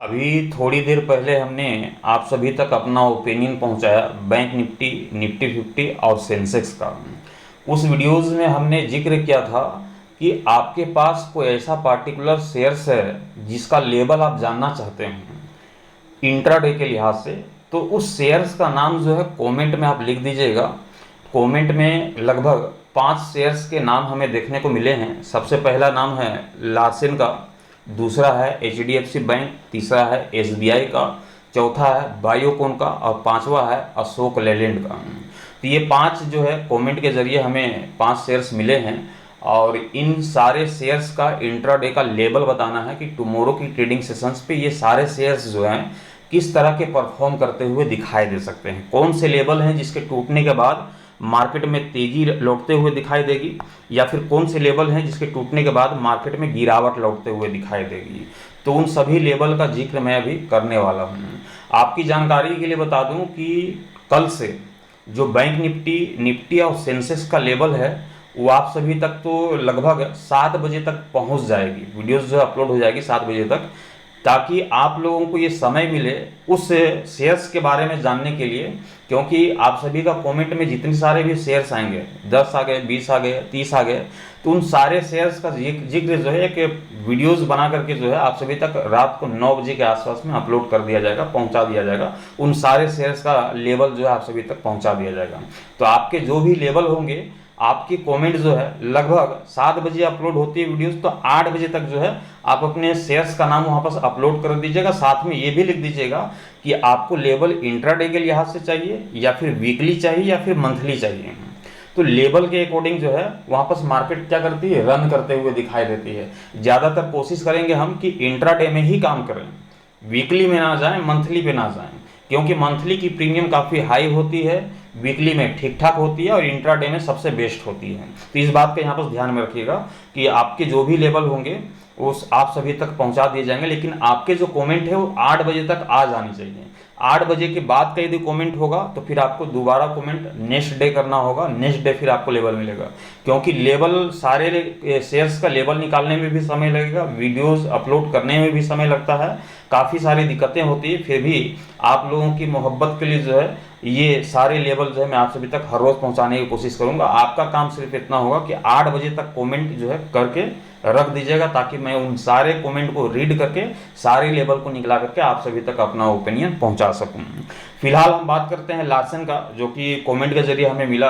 अभी थोड़ी देर पहले हमने आप सभी तक अपना ओपिनियन पहुंचाया बैंक निफ्टी, निफ्टी 50 और सेंसेक्स का। उस वीडियोस में हमने जिक्र किया था कि आपके पास कोई ऐसा पार्टिकुलर शेयर्स है जिसका लेवल आप जानना चाहते हैं इंट्राडे के लिहाज से, तो उस शेयर्स का नाम जो है कमेंट में आप लिख दीजिएगा। कमेंट में लगभग 5 शेयर्स के नाम हमें देखने को मिले हैं। सबसे पहला नाम है लार्सन का, दूसरा है एचडीएफसी बैंक, तीसरा है एसबीआई का, चौथा है बायोकॉन का और पांचवा है अशोक लेलैंड का। तो ये 5 जो है कमेंट के जरिए हमें 5 शेयर्स मिले हैं और इन सारे शेयर्स का इंट्राडे का लेवल बताना है कि टुमारो की ट्रेडिंग सेशंस पे ये सारे शेयर्स जो हैं किस तरह के परफॉर्म करते हुए दिखाई दे सकते हैं। कौन से लेवल हैं जिसके टूटने के बाद मार्केट में तेजी लौटते हुए दिखाई देगी, या फिर कौन से लेवल हैं जिसके टूटने के बाद मार्केट में गिरावट लौटते हुए दिखाई देगी। तो उन सभी लेवल का जिक्र मैं अभी करने वाला हूँ। आपकी जानकारी के लिए बता दूं कि कल से जो बैंक निफ्टी और सेंसेक्स का लेवल है वो आप सभी तक तो लगभग 7 बजे तक पहुंच जाएगी। वीडियोस जो अपलोड हो जाएगी 7 बजे तक, ताकि आप लोगों को ये समय मिले उस शेयर्स के बारे में जानने के लिए। क्योंकि आप सभी का कमेंट में जितने सारे भी शेयर्स आएंगे, 10 आ गए, 20 आ गए, 30 आ गए, तो उन सारे शेयर्स का जिक्र जो है कि वीडियोस बना करके जो है आप सभी तक रात को 9 बजे के आसपास में अपलोड कर दिया जाएगा, पहुंचा दिया जाएगा। उन सारे शेयर्स का लेवल जो है आप सभी तक पहुंचा दिया जाएगा। तो आपके जो भी लेवल होंगे, आपकी कमेंट जो है लगभग 7 बजे अपलोड होती है वीडियोस, तो 8 बजे तक जो है आप अपने शेयर्स का नाम वहां पर अपलोड कर दीजिएगा। साथ में ये भी लिख दीजिएगा कि आपको लेवल इंट्राडे के लिहाज से चाहिए या फिर वीकली चाहिए या फिर मंथली चाहिए। तो लेवल के अकॉर्डिंग जो है वहां पर मार्केट क्या करती है, रन करते हुए दिखाई देती है। ज़्यादातर कोशिश करेंगे हम कि इंट्राडे में ही काम करें, वीकली में ना जाएं, मंथली पे ना जाएं, क्योंकि मंथली की प्रीमियम काफ़ी हाई होती है, वीकली में ठीक ठाक होती है और इंट्राडे में सबसे बेस्ट होती है। तो इस बात का यहाँ पर ध्यान में रखिएगा कि आपके जो भी लेवल होंगे उस आप सभी तक पहुंचा दिए जाएंगे, लेकिन आपके जो कमेंट है वो 8 बजे तक आ जानी चाहिए। 8 बजे के बाद का यदि कमेंट होगा तो फिर आपको दोबारा कमेंट नेक्स्ट डे करना होगा, नेक्स्ट डे फिर आपको लेवल मिलेगा। क्योंकि लेवल सारे शेयर्स का लेवल निकालने में भी समय लगेगा, वीडियोस अपलोड करने में भी समय लगता है, काफ़ी सारी दिक्कतें होती है। फिर भी आप लोगों की मोहब्बत के लिए जो है ये सारे लेवल जो है मैं आप सभी तक हर रोज़ पहुंचाने की कोशिश करूंगा। आपका काम सिर्फ इतना होगा कि 8 बजे तक कमेंट जो है करके रख दीजिएगा, ताकि मैं उन सारे कमेंट को रीड करके सारे लेवल को निकला करके आप सभी तक अपना ओपिनियन पहुंचा सकूं। फिलहाल हम बात करते हैं लार्सन का, जो कि कमेंट के जरिए हमें मिला।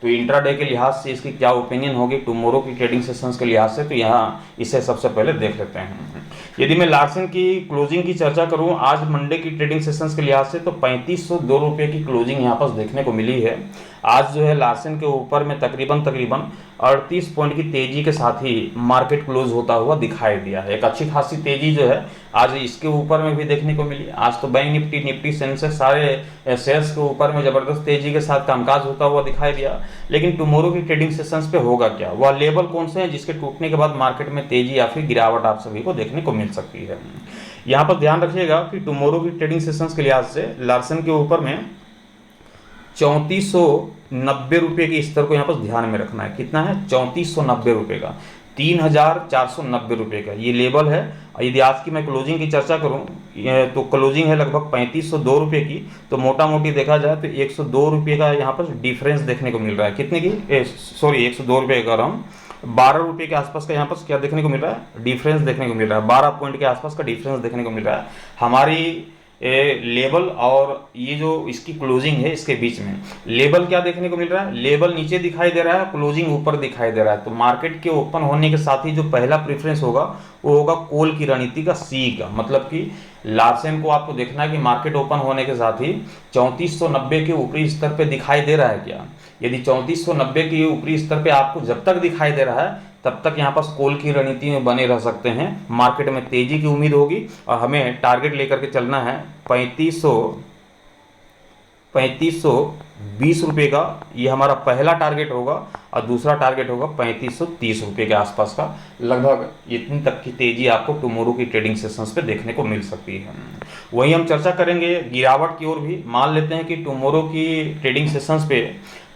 तो इंट्राडे के लिहाज से इसकी क्या ओपिनियन होगी टुमारो की ट्रेडिंग सेशंस के लिहाज से, तो यहाँ इसे सबसे पहले देख लेते हैं। यदि मैं लार्सन की क्लोजिंग की चर्चा करूं आज मंडे की ट्रेडिंग सेशंस के लिहाज से, तो 3502 रुपये की क्लोजिंग यहाँ पर देखने को मिली है। आज जो है लार्सन के ऊपर में तकरीबन 38 पॉइंट की तेजी के साथ ही मार्केट क्लोज होता हुआ दिखाई दिया है। एक अच्छी खासी तेजी जो है आज इसके ऊपर में भी देखने को मिली। आज तो बैंक निफ्टी सेंसेक्स सारे शेयर्स के ऊपर में जबरदस्त तेजी के साथ कामकाज होता हुआ दिखाई दिया। लेकिन टुमारो की ट्रेडिंग सेशंस पे होगा क्या, वह लेवल कौन से हैं जिसके टूटने के बाद मार्केट में तेजी या फिर गिरावट आप सभी को देखने को मिल सकती है। यहाँ पर ध्यान रखिएगा कि टुमारो की ट्रेडिंग सेशंस के लिहाज से लार्सन के ऊपर में 3490 रुपये के स्तर को यहाँ पर ध्यान में रखना है। कितना है, 3490 रुपये का, 3490 रुपये का ये लेवल है। यदि आज की मैं क्लोजिंग की चर्चा करूं तो क्लोजिंग है लगभग 3502 रुपये की, तो मोटा मोटी देखा जाए तो 102 रुपये का यहाँ पर डिफरेंस देखने को मिल रहा है। कितने की, 102 रुपये का, हम 12 रुपये के आसपास का यहाँ पर क्या देखने को मिल रहा है, डिफरेंस देखने को मिल रहा है। 12 पॉइंट के आसपास का डिफरेंस देखने को मिल रहा है हमारी लेवल और ये जो इसकी क्लोजिंग है इसके बीच में। लेवल क्या देखने को मिल रहा है, लेवल नीचे दिखाई दे रहा है, क्लोजिंग ऊपर दिखाई दे रहा है। तो मार्केट के ओपन होने के साथ ही जो पहला प्रेफरेंस होगा वो होगा कॉल की रणनीति का, सी का। मतलब कि लार्सन को आपको देखना है कि मार्केट ओपन होने के साथ ही 3490 के ऊपरी स्तर पे दिखाई दे रहा है क्या। यदि 3490 के ऊपरी स्तर पे आपको जब तक दिखाई दे रहा है तब तक यहाँ पर कॉल की रणनीति में बने रह सकते हैं। मार्केट में तेजी की उम्मीद होगी और हमें टारगेट लेकर के चलना है 3520 रुपये का, ये हमारा पहला टारगेट होगा और दूसरा टारगेट होगा 3530 रुपये के आसपास का। लगभग इतनी तक की तेजी आपको टुमारो की ट्रेडिंग सेशंस पे देखने को मिल सकती है। वहीं हम चर्चा करेंगे गिरावट की ओर भी। मान लेते हैं कि टुमारो की ट्रेडिंग सेशंस पे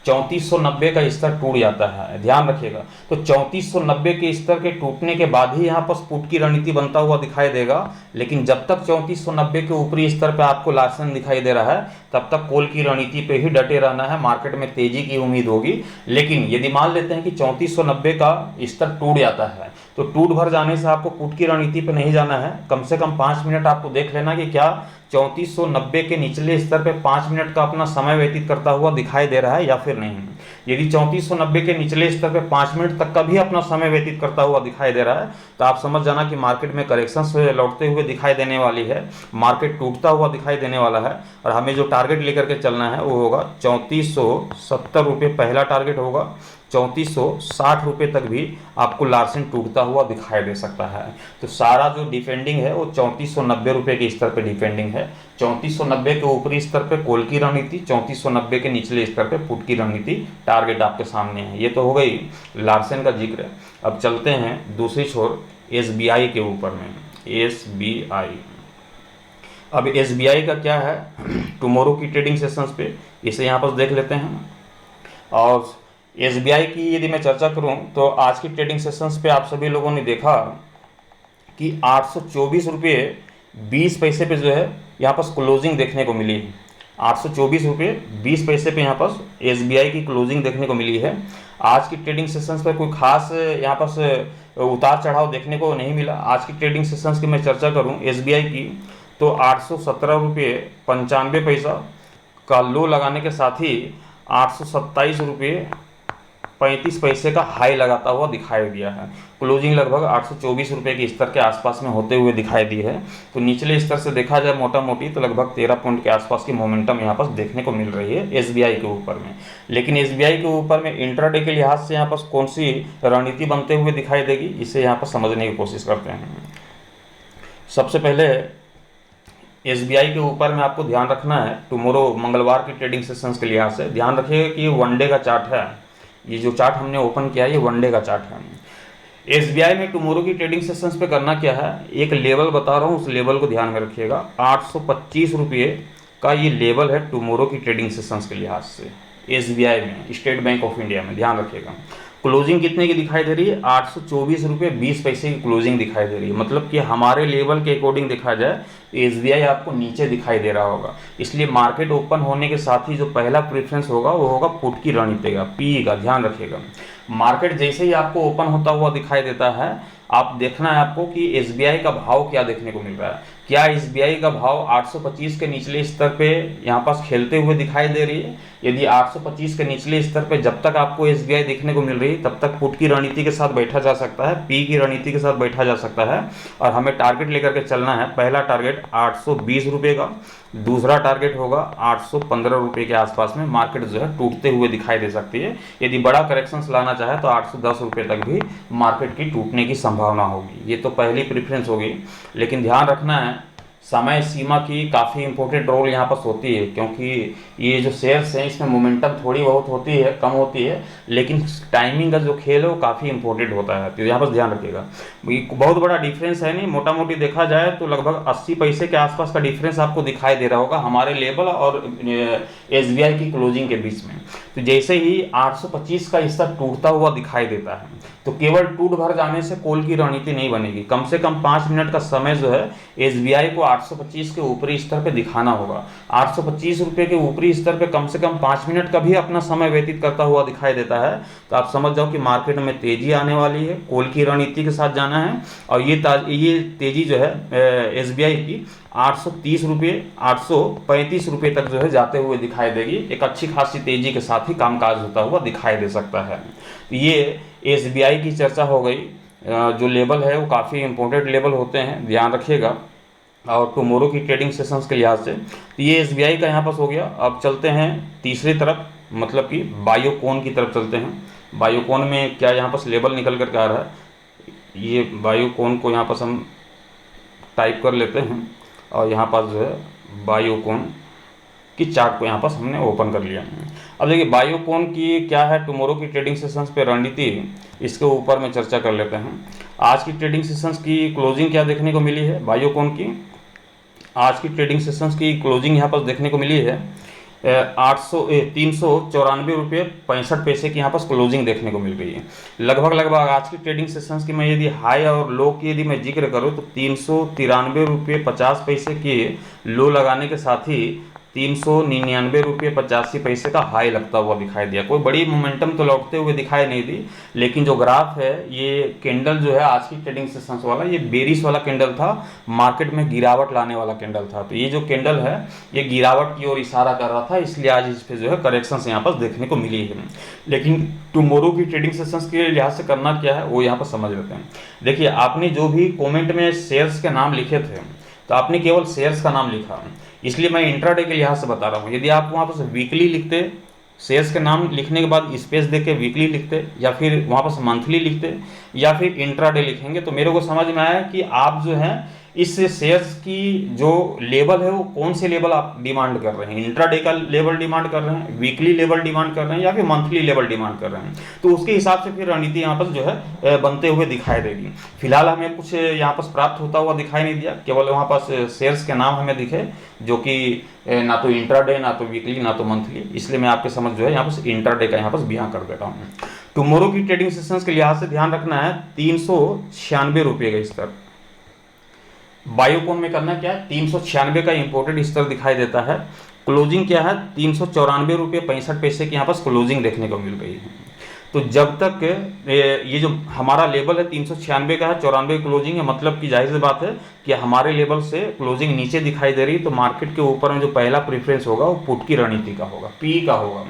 3490 का स्तर टूट जाता है, ध्यान रखिएगा। तो 3490 के स्तर के टूटने के बाद ही यहाँ पर पुट की रणनीति बनता हुआ दिखाई देगा, लेकिन जब तक 3490 के ऊपरी स्तर पे आपको लार्सन दिखाई दे रहा है तब तक कॉल की रणनीति पे ही डटे रहना है, मार्केट में तेजी की उम्मीद होगी। लेकिन यदि मान लेते हैं कि 3490 का स्तर टूट जाता है तो टूट भर जाने से आपको पुट की रणनीति पे नहीं जाना है, कम से कम 5 मिनट आपको देख लेना कि क्या 3490 के निचले स्तर पे 5 मिनट का अपना समय व्यतीत करता हुआ दिखाई दे रहा है या फिर नहीं। यदि 3490 के निचले स्तर पे 5 मिनट तक का भी अपना समय व्यतीत करता हुआ दिखाई दे रहा है तो आप समझ जाना कि मार्केट में करेक्शन से लौटते हुए दिखाई देने वाली है, मार्केट टूटता हुआ दिखाई देने वाला है। और हमें जो टारगेट लेकर के चलना है वो होगा 3470 रुपये पहला टारगेट होगा, 3460 रुपये तक भी आपको लार्सन टूटता हुआ दिखाई दे सकता है। तो सारा जो डिफेंडिंग है वो 3490 रुपये के स्तर पे डिफेंडिंग है। 3490 के ऊपरी स्तर पे कॉल की रणनीति, 3490 के निचले स्तर पे पुट की रणनीति टारगेट आपके सामने है। ये तो हो गई लार्सन का जिक्र। अब चलते हैं दूसरी छोर एसबीआई के ऊपर में। एसबीआई, अब एसबीआई का क्या है टुमारो की ट्रेडिंग सेशंस पे, इसे यहाँ पर देख लेते हैं। और एसबीआई की यदि मैं चर्चा करूं तो आज की ट्रेडिंग सेशंस पे आप सभी लोगों ने देखा कि 824 रुपये 20 पैसे पे जो है यहाँ पर क्लोजिंग देखने को मिली है। 824 रुपये 20 पैसे पे यहाँ पर एसबीआई की क्लोजिंग देखने को मिली है। आज की ट्रेडिंग सेशंस पे कोई खास यहाँ पर उतार चढ़ाव देखने को नहीं मिला। आज की ट्रेडिंग सेशंस की मैं चर्चा करूँ एसबीआई की तो 817 रुपये 95 पैसा का लो लगाने के साथ ही 827 रुपये 35 पैसे का हाई लगाता हुआ दिखाई दिया है। क्लोजिंग लगभग 824 रुपये के स्तर के आसपास में होते हुए दिखाई दी है। तो निचले स्तर से देखा जाए मोटा मोटी तो लगभग 13 पॉइंट के आसपास की मोमेंटम यहाँ पर देखने को मिल रही है एसबीआई के ऊपर में। लेकिन एसबीआई के ऊपर में इंट्राडे के लिहाज से यहाँ पर कौन सी रणनीति बनते हुए दिखाई देगी, इसे यहाँ पर समझने की कोशिश करते हैं। सबसे पहले एसबीआई के ऊपर में आपको ध्यान रखना है टुमारो मंगलवार की ट्रेडिंग सेशंस के लिहाज से ध्यान रखिएगा कि वनडे का चार्ट है। ये जो चार्ट हमने ओपन किया है ये वनडे का चार्ट है। एसबीआई में टुमारो की ट्रेडिंग सेशंस पे करना क्या है, एक लेवल बता रहा हूँ, उस लेवल को ध्यान में रखिएगा। 825 रुपये का ये लेवल है टुमारो की ट्रेडिंग सेशंस के लिहाज से एसबीआई में, स्टेट बैंक ऑफ इंडिया में, ध्यान रखिएगा। क्लोजिंग कितने की दिखाई दे रही है, 824 रुपये 20 पैसे की क्लोजिंग दिखाई दे रही है। मतलब कि हमारे लेवल के अकॉर्डिंग देखा जाए तो एसबीआई आपको नीचे दिखाई दे रहा होगा। इसलिए मार्केट ओपन होने के साथ ही जो पहला प्रेफरेंस होगा वो होगा पुट की रणनीति का, पी का, ध्यान रखिएगा। मार्केट जैसे ही आपको ओपन होता हुआ दिखाई देता है आप देखना है आपको कि एसबीआई का भाव क्या देखने को मिल रहा है। क्या एसबीआई का भाव 825 के निचले स्तर पे यहाँ पास खेलते हुए दिखाई दे रही है। यदि 825 के निचले स्तर पे जब तक आपको एसबीआई देखने को मिल रही है तब तक पुट की रणनीति के साथ बैठा जा सकता है, पी की रणनीति के साथ बैठा जा सकता है। और हमें टारगेट लेकर के चलना है। पहला टारगेट 820 रुपये का, दूसरा टारगेट होगा 815 रुपये के आसपास में। मार्केट जो है टूटते हुए दिखाई दे सकती है। यदि बड़ा करेक्शन लाना चाहे तो 810 रुपये तक भी मार्केट की टूटने की संभावना होगी। ये तो पहली प्रेफरेंस होगी। लेकिन ध्यान रखना है समय सीमा की काफ़ी इंपॉर्टेंट रोल यहाँ पर होती है, क्योंकि ये जो शेयर्स हैं इसमें मोमेंटम थोड़ी बहुत होती है, कम होती है, लेकिन टाइमिंग का जो खेल है वो काफ़ी इंपॉर्टेंट होता है। तो यहाँ पर ध्यान रखिएगा। बहुत बड़ा डिफरेंस है नहीं, मोटा मोटी देखा जाए तो लगभग 80 पैसे के आसपास का डिफरेंस आपको दिखाई दे रहा होगा हमारे लेवल और एसबीआई की क्लोजिंग के बीच में। तो जैसे ही 825 का स्तर टूटता हुआ दिखाई देता है तो केवल टूट भर जाने से कॉल की रणनीति नहीं बनेगी। कम से कम 5 मिनट का समय जो है एसबीआई को 825 के ऊपरी स्तर पे दिखाना होगा। 825 रुपये के ऊपरी स्तर पे कम से कम 5 मिनट का भी अपना समय व्यतीत करता हुआ दिखाई देता है तो आप समझ जाओ कि मार्केट में तेजी आने वाली है, कॉल की रणनीति के साथ जाना है। और ये तेजी जो है एसबीआई की 830 रुपये 835 रुपये तक जो है जाते हुए दिखाई देगी। एक अच्छी खासी तेजी के साथ ही कामकाज होता हुआ दिखाई दे सकता है। तो ये एसबीआई की चर्चा हो गई। जो लेवल है वो काफ़ी इंपॉर्टेंट लेवल होते हैं, ध्यान रखिएगा। और टुमारो की ट्रेडिंग सेशंस के लिहाज से तो ये एसबीआई का यहाँ पास हो गया। अब चलते हैं तीसरी तरफ, मतलब कि बायोकॉन की तरफ चलते हैं। बायोकॉन में क्या यहाँ पास लेवल निकल कर आ रहा है, ये बायोकॉन को यहाँ पास हम टाइप कर लेते हैं और यहाँ पास जो है बायोकॉन की चार्ट को यहाँ पास हमने ओपन कर लिया। अब देखिए बायोकॉन की क्या है टुमारो की ट्रेडिंग सेशंस पे रणनीति, इसके ऊपर में चर्चा कर लेते हैं। आज की ट्रेडिंग सेशंस की क्लोजिंग क्या देखने को मिली है बायोकॉन की। आज की ट्रेडिंग सेशंस की क्लोजिंग यहाँ पर देखने को मिली है ₹394.65 की यहाँ पर क्लोजिंग देखने को मिल गई है। लगभग आज की ट्रेडिंग सेशंस की मैं यदि हाई और लो की यदि मैं जिक्र करूँ तो ₹393.50 के लो लगाने के साथ ही ₹399.85 का हाई लगता हुआ दिखाई दिया। कोई बड़ी मोमेंटम तो लौटते हुए दिखाई नहीं दी, लेकिन जो ग्राफ है ये कैंडल जो है आज की ट्रेडिंग सेशंस वाला, ये बेरिश वाला कैंडल था, मार्केट में गिरावट लाने वाला कैंडल था। तो ये जो कैंडल है ये गिरावट की ओर इशारा कर रहा था, इसलिए आज इस पे जो है करेक्शंस यहाँ पर देखने को मिली है। लेकिन टुमारो की ट्रेडिंग सेशंस के लिहाज से करना क्या है वो यहाँ पर समझ लेते हैं। देखिए, आपने जो भी कॉमेंट में शेयर्स के नाम लिखे थे तो आपने केवल शेयर्स का नाम लिखा, इसलिए मैं इंट्राडे के लिहाज से बता रहा हूँ। यदि आप वहाँ पर वीकली लिखते, शेयर्स के नाम लिखने के बाद स्पेस देके वीकली लिखते, या फिर वहाँ पर मंथली लिखते, या फिर इंट्राडे लिखेंगे, तो मेरे को समझ में आया कि आप जो है इस शेयर्स की जो लेवल है वो कौन से लेवल आप डिमांड कर रहे हैं, इंट्राडे का लेवल डिमांड कर रहे हैं, वीकली लेवल डिमांड कर रहे हैं, या फिर मंथली लेवल डिमांड कर रहे हैं। तो उसके हिसाब से फिर रणनीति यहाँ पर जो है बनते हुए दिखाई देगी। फिलहाल हमें कुछ यहाँ पर प्राप्त होता हुआ दिखाई नहीं दिया, केवल वहाँ पर शेयर्स के नाम हमें दिखे जो कि ना तो इंट्राडे, ना तो वीकली, ना तो मंथली, इसलिए मैं आपके समझ जो है यहाँ पर इंट्राडे का यहाँ पर बयां कर देता हूँ। टुमारो की ट्रेडिंग सेशंस के लिहाज से ध्यान रखना है ₹396 का स्तर, बायोकॉन में करना क्या है, 396 का इंपोर्टेड स्तर दिखाई देता है। क्लोजिंग क्या है, ₹394.65 की यहाँ पर क्लोजिंग देखने को मिल गई है। तो जब तक ये जो हमारा लेवल है 396 का है, 94 क्लोजिंग है, मतलब कि जाहिर सी बात है कि हमारे लेवल से क्लोजिंग नीचे दिखाई दे रही है, तो मार्केट के ऊपर में जो पहला प्रेफरेंस होगा वो पुट की रणनीति का होगा, पी का होगा।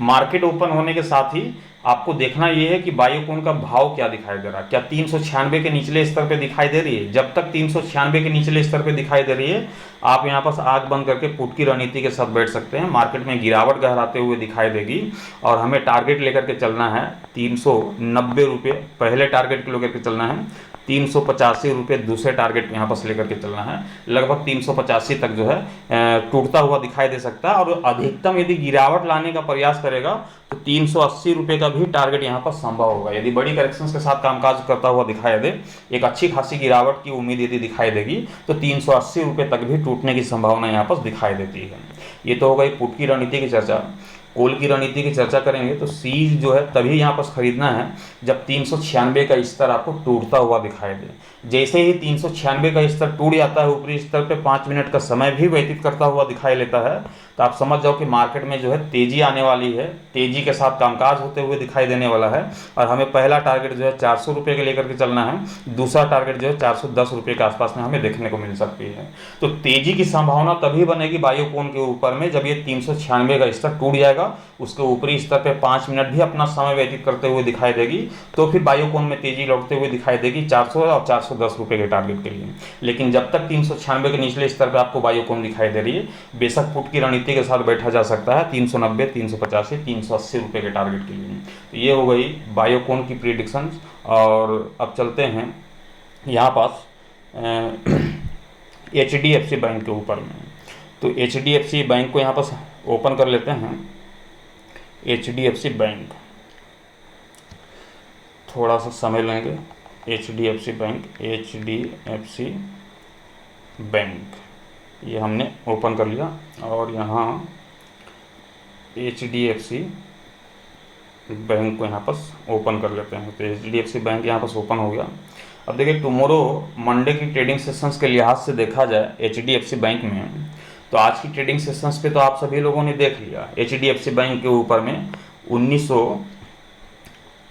मार्केट ओपन होने के साथ ही आपको देखना ये है कि बायोकॉन का भाव क्या दिखाई दे रहा है, क्या 396 के निचले स्तर पे दिखाई दे रही है। जब तक 396 के निचले स्तर पे दिखाई दे रही है, आप यहाँ पर आग बंद करके पुट की रणनीति के साथ बैठ सकते हैं। मार्केट में गिरावट गहराते हुए दिखाई देगी और हमें टारगेट लेकर के चलना है ₹390 पहले टारगेट को लेकर के चलना है, ₹385 दूसरे टारगेट यहाँ पर लेकर के चलना है। लगभग 385 तक जो है टूटता हुआ दिखाई दे सकता है, और अधिकतम यदि गिरावट लाने का प्रयास करेगा तो ₹380 का भी टारगेट यहाँ पर संभव होगा। यदि बड़ी करेक्शंस के साथ कामकाज करता हुआ दिखाई दे, एक अच्छी खासी गिरावट की उम्मीद यदि दिखाई देगी, तो ₹380 तक भी टूटने की संभावना यहाँ पर दिखाई देती है। ये तो हो गई पुट की रणनीति की चर्चा। कॉल की रणनीति की चर्चा करेंगे तो सी जो है तभी यहाँ पर खरीदना है जब 396 का स्तर आपको टूटता हुआ दिखाई दे। जैसे ही 396 का स्तर टूट जाता है, ऊपरी स्तर पे 5 मिनट का समय भी व्यतीत करता हुआ दिखाई लेता है, तो आप समझ जाओ कि मार्केट में जो है तेजी आने वाली है, तेजी के साथ कामकाज होते हुए दिखाई देने वाला है। और हमें पहला टारगेट जो है ₹400 के लेकर के चलना है, दूसरा टारगेट जो है ₹410 के आसपास में हमें देखने को मिल सकती है। तो तेजी की संभावना तभी बनेगी बायोकॉन के ऊपर में जब ये 396 का स्तर टूट जाएगा, उसके ऊपरी स्तर पे 5 मिनट भी अपना समय व्यतीत करते हुए दिखाई देगी, तो फिर बायोकॉन में तेजी लौटते हुए दिखाई देगी 400 और ₹410 के टारगेट के लिए। लेकिन जब तक 396 के निचले स्तर पे आपको बायोकॉन दिखाई दे रही है, बेशक पुट की रणनीति के साथ बैठा जा सकता है 390, 385, ₹380 के टारगेट के लिए। तो ये हो गई बायोकॉन की प्रिडिक्शंस। और अब चलते हैं यहाँ पास HDFC बैंक के ऊपर में। तो HDFC बैंक को यहाँ पर ओपन कर लेते हैं। HDFC बैंक, थोड़ा सा समय लेंगे। HDFC बैंक ये हमने ओपन कर लिया, और यहाँ HDFC बैंक को यहाँ पर ओपन कर लेते हैं। तो HDFC बैंक यहाँ पर ओपन हो गया। अब देखिए, टुमारो मंडे की ट्रेडिंग सेशंस के लिहाज से देखा जाए HDFC बैंक में, तो आज की ट्रेडिंग सेशंस पे तो आप सभी लोगों ने देख लिया। HDFC बैंक के ऊपर में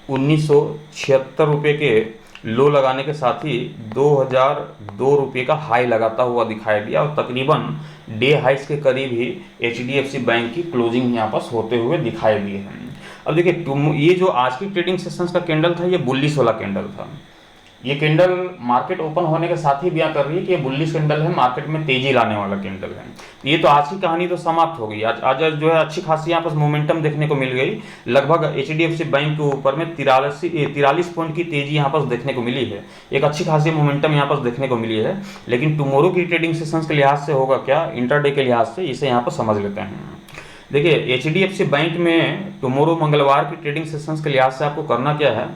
1976 रुपये के लो लगाने के साथ ही ₹2002 का हाई लगाता हुआ दिखाई दिया, और तकरीबन डे हाइस के करीब ही HDFC बैंक की क्लोजिंग यहाँ पर होते हुए दिखाई दी है। अब देखिए, ये जो आज की ट्रेडिंग सेशंस का कैंडल था, ये बुलिश वाला कैंडल था। ये कैंडल मार्केट ओपन होने के साथ ही बयां कर रही है कि ये बुलिश कैंडल है, मार्केट में तेजी लाने वाला कैंडल है। ये तो आज की कहानी तो समाप्त हो गई। आज जो है अच्छी खासी यहाँ पर मोमेंटम देखने को मिल गई। लगभग HDFC बैंक के ऊपर में 43 पॉइंट की तेजी यहाँ पर देखने को मिली है। एक अच्छी खासी मोमेंटम यहाँ पर देखने को मिली है। लेकिन टुमारो की ट्रेडिंग सेशंस के लिहाज से होगा क्या, इंट्राडे के लिहाज से, इसे यहाँ पर समझ लेते हैं। देखिए, HDFC बैंक में टुमारो मंगलवार की ट्रेडिंग सेशंस के लिहाज से आपको करना क्या है,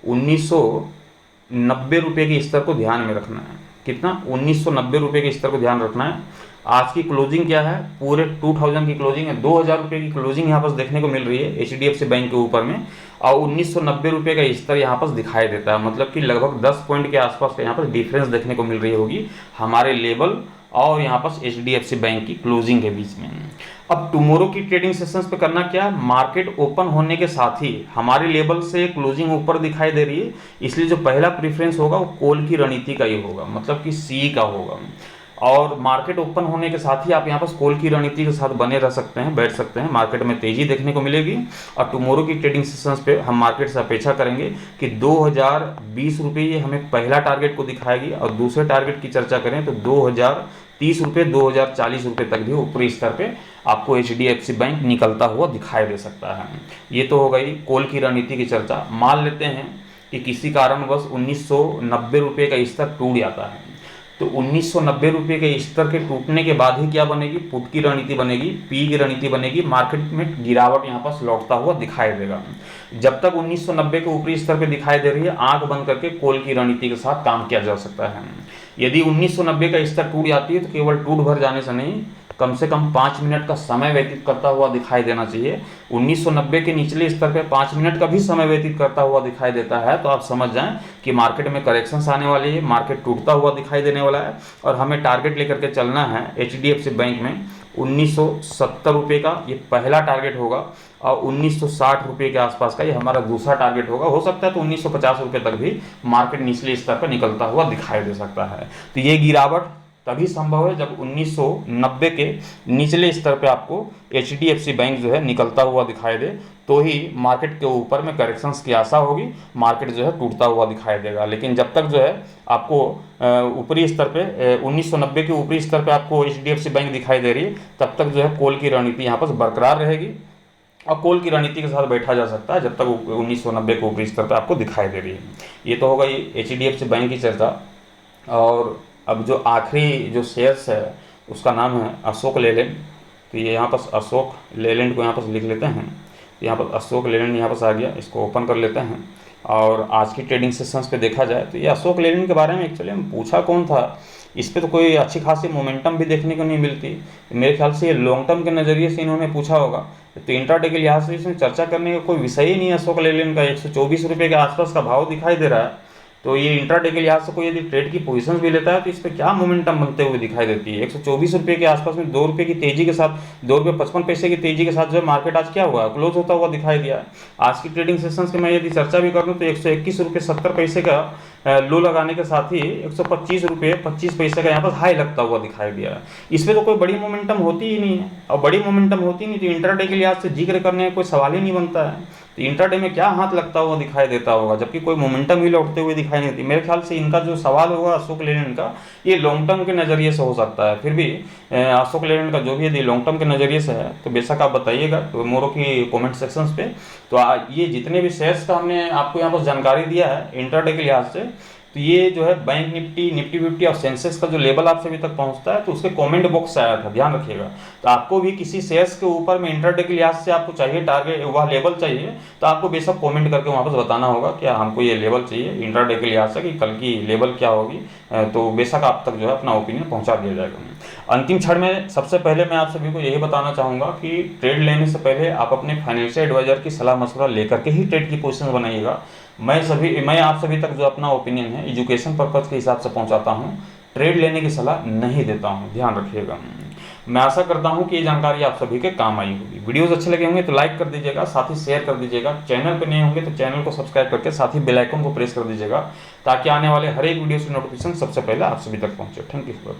₹1990 के स्तर को ध्यान में रखना है। कितना 1990 रुपये के स्तर को ध्यान रखना है। आज की क्लोजिंग क्या है, पूरे 2000 की क्लोजिंग है, 2000 रुपये की क्लोजिंग यहाँ पर देखने को मिल रही है HDFC बैंक के ऊपर में, और 1990 रुपये का स्तर यहाँ पर दिखाई देता है। मतलब कि लगभग 10 पॉइंट के आसपास का यहाँ पर डिफरेंस देखने को मिल रही होगी हमारे लेवल और यहाँ पर HDFC बैंक की क्लोजिंग के बीच में। अब टुमारो की ट्रेडिंग सेशंस पे करना क्या, मार्केट ओपन होने के साथ ही हमारे लेवल से क्लोजिंग ऊपर दिखाई दे रही है, इसलिए जो पहला प्रेफरेंस होगा वो कॉल की रणनीति का ही होगा, मतलब कि सी का होगा। और मार्केट ओपन होने के साथ ही आप यहाँ पर कॉल की रणनीति के साथ बने रह सकते हैं, बैठ सकते हैं। मार्केट में तेजी देखने को मिलेगी और टुमारो की ट्रेडिंग सेशंस पे हम मार्केट से अपेक्षा करेंगे कि 2020 रुपये ये हमें पहला टारगेट को दिखाएगी, और दूसरे टारगेट की चर्चा करें तो 2030 रुपये 2040 रुपये तक भी ऊपरी स्तर पे आपको HDFC बैंक निकलता हुआ दिखाई दे सकता है। ये तो हो गई कॉल की रणनीति की चर्चा। मान लेते हैं कि किसी कारणवश 1990 रुपये का स्तर टूट जाता है, तो 1990 रुपये के स्तर के टूटने के बाद ही क्या बनेगी, पुट की रणनीति बनेगी, पी की रणनीति बनेगी, मार्केट में गिरावट यहाँ पर लौटता हुआ दिखाई देगा। जब तक 1990 के ऊपरी स्तर पे दिखाई दे रही है, आंख बंद करके कॉल की रणनीति के साथ काम किया जा सकता है। यदि 1990 का स्तर टूट जाती है तो केवल टूट भर जाने से नहीं, कम से कम 5 मिनट का समय व्यतीत करता हुआ दिखाई देना चाहिए। 1990 के निचले स्तर पे 5 मिनट का भी समय व्यतीत करता हुआ दिखाई देता है तो आप समझ जाएं कि मार्केट में करेक्शंस आने वाली है, मार्केट टूटता हुआ दिखाई देने वाला है, और हमें टारगेट लेकर के चलना है HDFC बैंक में 1970 रुपये का ये पहला टारगेट होगा, और 1960 रुपये के आसपास का ये हमारा दूसरा टारगेट होगा। हो सकता है तो 1950 रुपये तक भी मार्केट निचले स्तर पर निकलता हुआ दिखाई दे सकता है। तो ये गिरावट तभी संभव है जब 1990 के निचले स्तर पे आपको HDFC बैंक जो है निकलता हुआ दिखाई दे, तो ही मार्केट के ऊपर में करेक्शंस की आशा होगी, मार्केट जो है टूटता हुआ दिखाई देगा। लेकिन जब तक जो है आपको ऊपरी स्तर पे 1990 के ऊपरी स्तर पे आपको HDFC बैंक दिखाई दे रही है, तब तक जो है कॉल की रणनीति यहाँ पर बरकरार रहेगी और कॉल की रणनीति के साथ बैठा जा सकता है जब तक 1990 के ऊपरी स्तर पर आपको दिखाई दे रही है। ये तो होगा HDFC बैंक की चर्चा। और अब जो आखिरी जो शेयर्स है उसका नाम है अशोक लेलैंड। तो ये यहाँ पर अशोक लेलैंड को यहाँ पर लिख लेते हैं, यहाँ पर अशोक लेलैंड यहाँ पर आ गया, इसको ओपन कर लेते हैं। और आज की ट्रेडिंग सेशंस पे देखा जाए तो ये अशोक लेलैंड के बारे में एक्चुअली हम पूछा कौन था, इस पर तो कोई अच्छी खासी मोमेंटम भी देखने को नहीं मिलती। मेरे ख्याल से ये लॉन्ग टर्म के नज़रिए से इन्होंने पूछा होगा, तो इंट्राडे के लिहाज से इसमें चर्चा करने का कोई विषय ही नहीं है। अशोक लेलैंड का 124 रुपये के आसपास का भाव दिखाई दे रहा है, तो ये इंट्राडे के लिहाज से कोई यदि ट्रेड की पोजीशन भी लेता है तो इस पर क्या मोमेंटम बनते हुए दिखाई देती है। 124 रुपये के आसपास में 2 रुपये की तेजी के साथ, 2 रुपये 55 पैसे की तेजी के साथ जो है मार्केट आज क्या हुआ, क्लोज होता हुआ दिखाई दिया है। आज की ट्रेडिंग सेशंस की मैं यदि चर्चा भी करूँ तो 121 रुपये 70 पैसे का लो लगाने के साथ ही 125 रुपये 25 पैसे का यहाँ पर हाई लगता हुआ दिखाई दिया है। इस पर तो कोई बड़ी मोमेंटम होती ही नहीं है, और बड़ी मोमेंटम होती नहीं तो इंट्राडे के लिहाज से जिक्र करने का कोई सवाल ही नहीं बनता है। तो इंट्राडे में क्या हाथ लगता हुआ दिखाई देता होगा, जबकि कोई मोमेंटम ही लौटते हुए दिखाई नहीं देती। मेरे ख्याल से इनका जो सवाल होगा अशोक लेलैंड का, ये लॉन्ग टर्म के नज़रिए से हो सकता है। फिर भी अशोक लेलैंड का जो भी यदि लॉन्ग टर्म के नज़रिए से है तो बेशक आप बताइएगा तो मोरो की कमेंट सेक्शंस पे। तो ये जितने भी शेयर्स का हमने आपको यहाँ पर जानकारी दिया है इंट्राडे के लिहाज से, तो ये जो है बैंक निफ्टी, निफ्टी 50 और सेंसेक्स का जो लेवल आप सभी तक पहुंचता है तो उसके कमेंट बॉक्स से आया था, ध्यान रखिएगा। तो आपको भी किसी शेयर्स के ऊपर में इंट्राडे के लिहाज से आपको चाहिए टारगेट, वह लेवल चाहिए, तो आपको बेशक कमेंट करके वहाँ पर बताना होगा कि हमको ये लेवल चाहिए इंट्राडे के लिहाज से, कि कल की लेवल क्या होगी, तो बेशक आप तक जो है अपना ओपिनियन पहुँचा दिया जाएगा। अंतिम क्षण में सबसे पहले मैं आप सभी को यही बताना चाहूँगा कि ट्रेड लेने से पहले आप अपने फाइनेंशियल एडवाइजर की सलाह मशवरा लेकर के ही ट्रेड की पोजीशन बनाइएगा। मैं आप सभी तक जो अपना ओपिनियन है एजुकेशन पर्पज़ के हिसाब से पहुंचाता हूं, ट्रेड लेने की सलाह नहीं देता हूं, ध्यान रखिएगा। मैं आशा करता हूं कि ये जानकारी आप सभी के काम आई होगी। वीडियोस अच्छे लगे होंगे तो लाइक कर दीजिएगा, साथ ही शेयर कर दीजिएगा। चैनल पर नए होंगे तो चैनल को सब्सक्राइब करके साथ ही बेल आइकन को प्रेस कर दीजिएगा, ताकि आने वाले हर एक वीडियो की नोटिफिकेशन सबसे पहले आप सभी तक पहुंचे। Thank you.